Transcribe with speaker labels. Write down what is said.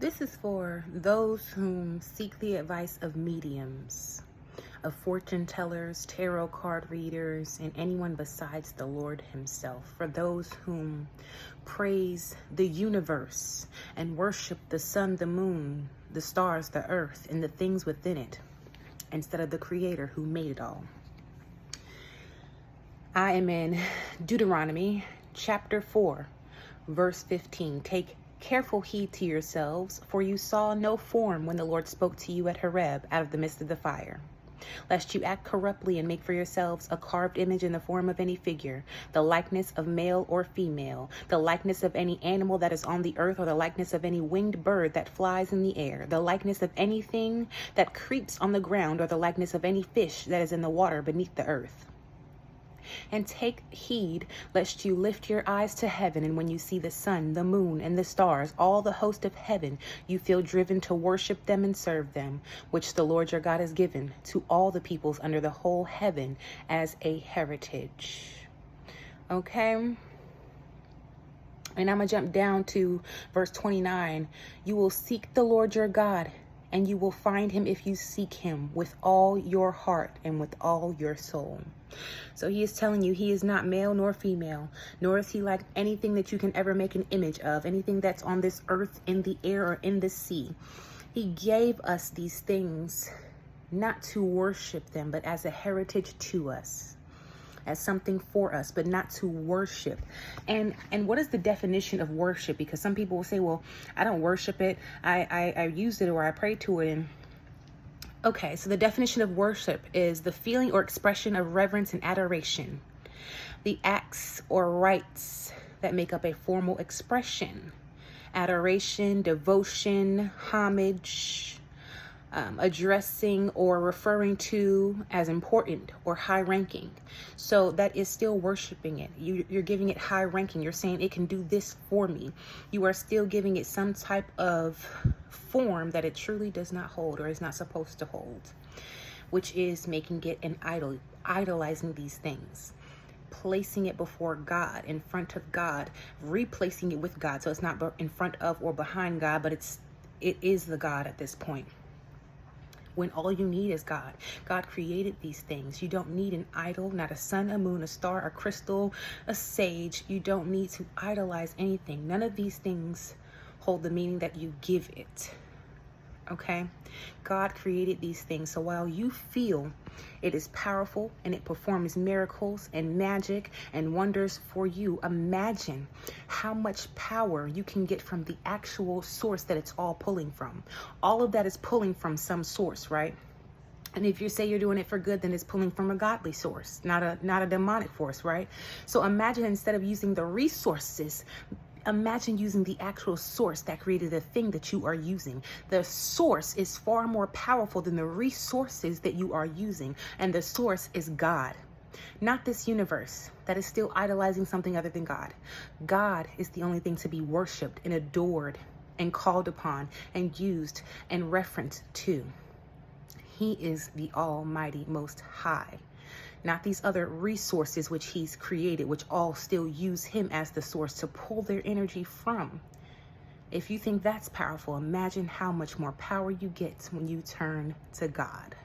Speaker 1: This is for those whom seek the advice of mediums, of fortune tellers, tarot card readers, and anyone besides the Lord himself. For those whom praise the universe and worship the sun, the moon, the stars, the earth, and the things within it, instead of the creator who made it all. I am in Deuteronomy chapter 4, verse 15. Take careful heed to yourselves, for you saw no form when the Lord spoke to you at Horeb out of the midst of the fire. Lest you act corruptly and make for yourselves a carved image in the form of any figure, the likeness of male or female, the likeness of any animal that is on the earth, or the likeness of any winged bird that flies in the air, the likeness of anything that creeps on the ground, or the likeness of any fish that is in the water beneath the earth. And take heed lest you lift your eyes to heaven, and when you see the sun, the moon, and the stars, all the host of heaven, you feel driven to worship them and serve them, which the Lord your God has given to all the peoples under the whole heaven as a heritage. Okay? And I'm going to jump down to verse 29. You will seek the Lord your God, and you will find him if you seek him with all your heart and with all your soul. So he is telling you he is not male nor female, nor is he like anything that you can ever make an image of, anything that's on this earth, in the air, or in the sea. He gave us these things not to worship them, but as a heritage to us, as something for us, but not to worship. And what is the definition of worship? Because some people will say, well, I don't worship it. I use it, or I pray to it. And okay, so the definition of worship is the feeling or expression of reverence and adoration, the acts or rites that make up a formal expression, adoration, devotion, homage, addressing or referring to as important or high ranking. So that is still worshiping it. You're giving it high ranking. You're saying it can do this for me. You are still giving it some type of form that it truly does not hold, or is not supposed to hold, which is making it an idol, idolizing these things, placing it before God, in front of God, replacing it with God. So it's not in front of or behind God, but it is the God at this point, when all you need is God. God created these things. You don't need an idol, not a sun, a moon, a star, a crystal, a sage. You don't need to idolize anything. None of these things hold the meaning that you give it. Okay? God created these things. So while you feel it is powerful and it performs miracles and magic and wonders for you, imagine how much power you can get from the actual source that it's all pulling from. All of that is pulling from some source, right? And if you say you're doing it for good, then it's pulling from a godly source, not a demonic force, right? So imagine, instead of using the resources, imagine using the actual source that created the thing that you are using. The source is far more powerful than the resources that you are using. And the source is God, not this universe that is still idolizing something other than God. God is the only thing to be worshiped and adored and called upon and used and referenced to. He is the Almighty Most High, not these other resources which he's created, which all still use him as the source to pull their energy from. If you think that's powerful, imagine how much more power you get when you turn to God.